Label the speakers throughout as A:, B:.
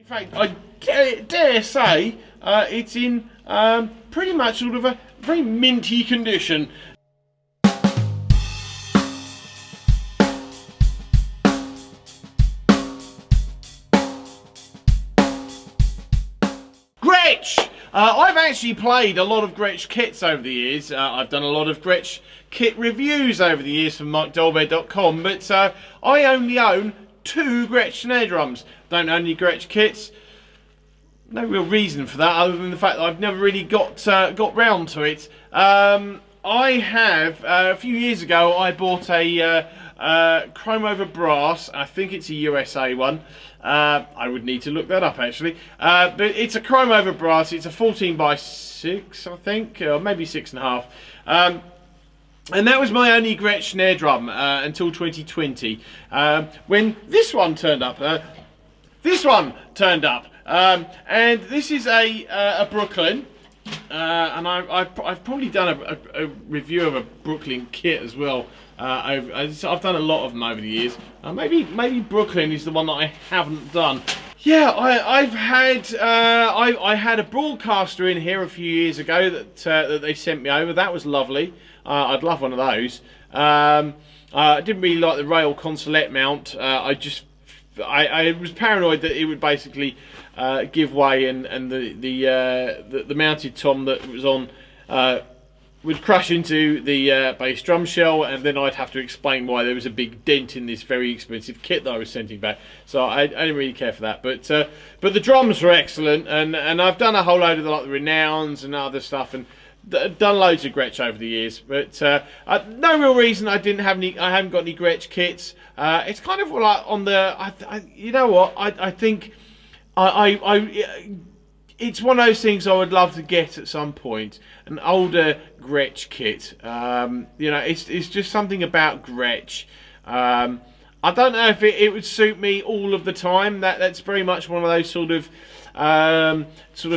A: In fact, I dare say it's in pretty much sort of a very minty condition. Gretsch! I've actually played a lot of Gretsch kits over the years. I've done a lot of Gretsch kit reviews over the years from MikeDolbear.com, but I only own 2 Gretsch snare drums. Don't own any Gretsch kits. No real reason for that, other than the fact that I've never really got round to it. I have a few years ago I bought a chrome over brass. I think it's a USA one. I would need to look that up actually, but it's a chrome over brass. It's a 14x6, I think, or maybe 6.5. And that was my only Gretsch snare drum until 2020, when this one turned up. And this is a Brooklyn, and I've probably done a review of a Brooklyn kit as well. I've done a lot of them over the years. Maybe Brooklyn is the one that I haven't done. Yeah, I had a broadcaster in here a few years ago that they sent me over. That was lovely. I'd love one of those. I didn't really like the rail consolette mount. I was paranoid that it would basically give way, and the mounted tom that was on would crash into the bass drum shell, and then I'd have to explain why there was a big dent in this very expensive kit that I was sending back. So I didn't really care for that. But the drums were excellent, and I've done a whole load of the Renowns and other stuff, and done loads of Gretsch over the years. But no real reason I haven't got any Gretsch kits. It's kind of like on the you know what, I think it's one of those things I would love to get at some point, an older Gretsch kit. You know, it's just something about Gretsch. I don't know if it would suit me all of the time. That's very much one of those sort of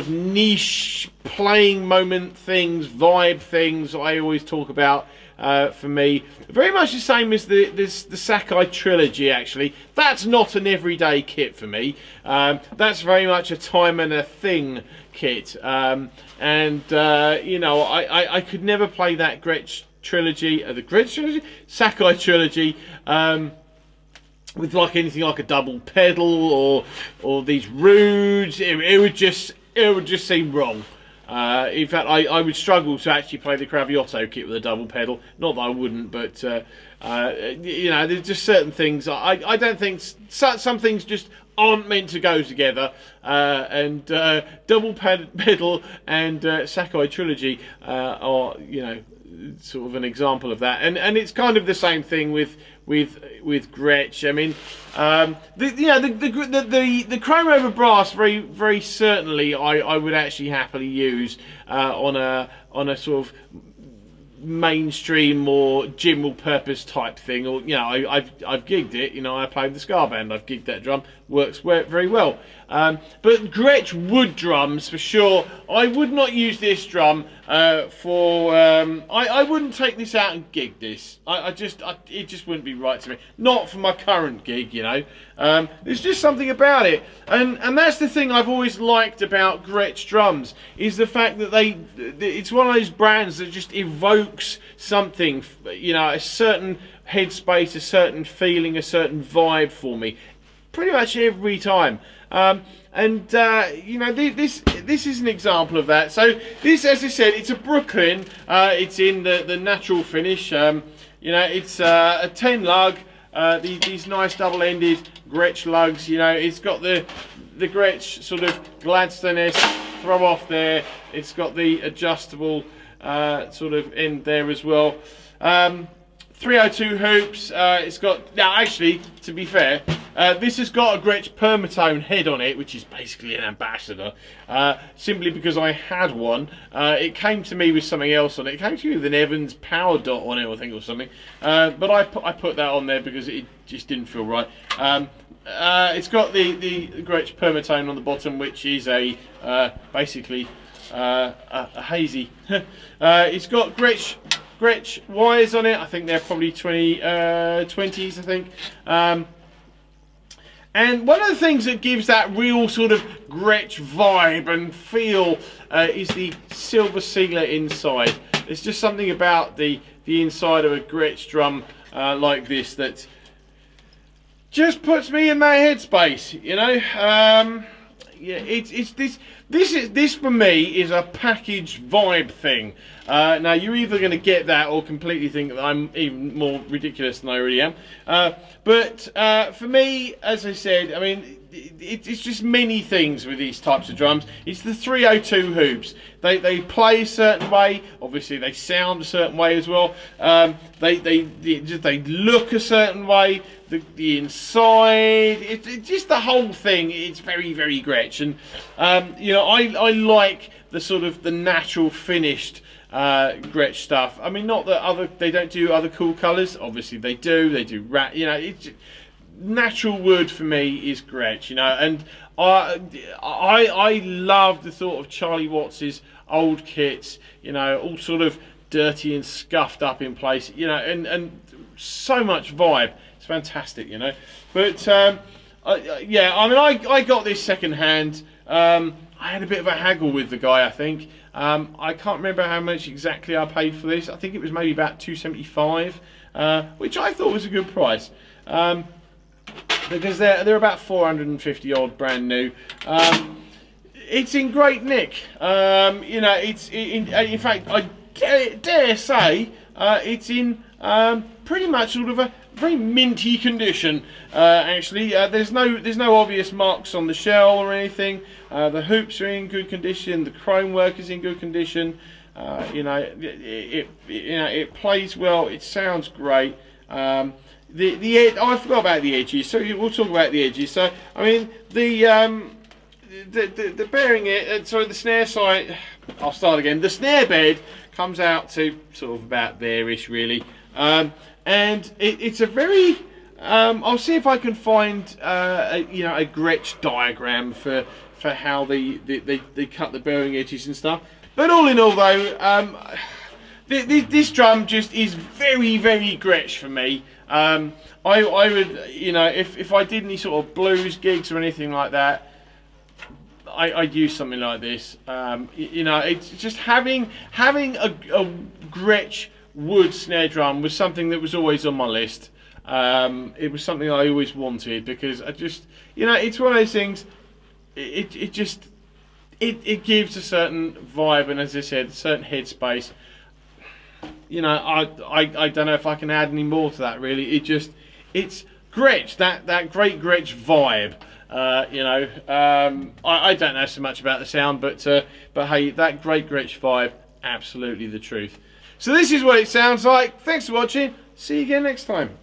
A: niche playing moment things, vibe things I always talk about. For me, very much the same as the Sakai trilogy. Actually, that's not an everyday kit for me. That's very much a time and a thing kit. You know, I could never play that Gretsch trilogy, Sakai trilogy, with like anything like a double pedal or these Rudes. It would just seem wrong. In fact, I would struggle to actually play the Craviotto kit with a double pedal. Not that I wouldn't, but you know, there's just certain things I don't think some things just aren't meant to go together. And double pedal and Sakai trilogy are, you know, sort of an example of that. And it's kind of the same thing with Gretsch. I mean, the chrome over brass very certainly I would actually happily use on a sort of mainstream or general purpose type thing. Or, you know, I've gigged it. You know, I played the ska band. I've gigged that drum. Works very well. But Gretsch wood drums for sure. I would not use this drum for. I wouldn't take this out and gig this. It just wouldn't be right to me. Not for my current gig, you know. There's just something about it, and that's the thing I've always liked about Gretsch drums, is the fact that it's one of those brands that just evokes something, you know, a certain headspace, a certain feeling, a certain vibe for me, pretty much every time. You know, this is an example of that. So this, as I said, it's a Brooklyn. It's in the natural finish. You know, it's a 10 lug. These nice double-ended Gretsch lugs. You know, it's got the Gretsch sort of Gladstone-esque throw off there. It's got the adjustable sort of end there as well. 302 hoops. It's got, now actually, to be fair, this has got a Gretsch permatone head on it, which is basically an ambassador, simply because I had one. It came to me with something else on it. It came to me with an Evans power dot on it, I think, or something. But I put that on there because it just didn't feel right. It's got the Gretsch permatone on the bottom, which is basically a hazy. It's got Gretsch wires on it. I think they're probably 20s, I think. And one of the things that gives that real sort of Gretsch vibe and feel is the silver sealer inside. There's just something about the inside of a Gretsch drum like this that just puts me in that headspace, you know. Yeah, it's this for me is a package vibe thing. Now you're either going to get that or completely think that I'm even more ridiculous than I already am. But for me, as I said, I mean, it's just many things with these types of drums. It's the 302 hoops. They play a certain way. Obviously, they sound a certain way as well. They look a certain way. The inside, it's just the whole thing. It's very, very Gretsch, and you know, I like the sort of the natural finished Gretsch stuff. I mean, not that they don't do other cool colours. Obviously, they do. They do you know, it's natural wood for me is Gretsch, you know, and I love the thought of Charlie Watts's old kits, you know, all sort of dirty and scuffed up in place, you know, and so much vibe. It's fantastic, you know. But yeah, I mean, I got this second hand. I had a bit of a haggle with the guy, I think. I can't remember how much exactly I paid for this. I think it was maybe about $275, which I thought was a good price. Because they're about 450 odd brand new. It's in great nick. You know, in fact, I dare say it's in pretty much sort of a very minty condition. Actually, there's no obvious marks on the shell or anything. The hoops are in good condition. The chrome work is in good condition. You know, it plays well. It sounds great. I forgot about the edges, so we'll talk about the edges. So I mean the bearing, sorry, the snare side. I'll start again. The snare bed comes out to sort of about there-ish, really, and it's a very. I'll see if I can find you know, a Gretsch diagram for how they cut the bearing edges and stuff. But all in all, though, this drum just is very, very Gretsch for me. I would, you know, if I did any sort of blues gigs or anything like that, I'd use something like this. You know, it's just having a Gretsch wood snare drum was something that was always on my list. It was something I always wanted because I just, you know, it's one of those things. It just gives a certain vibe, and as I said, a certain headspace. You know, I don't know if I can add any more to that, really. It's Gretsch, that great Gretsch vibe. You know, I don't know so much about the sound, but hey, that great Gretsch vibe, absolutely the truth. So this is what it sounds like. Thanks for watching. See you again next time.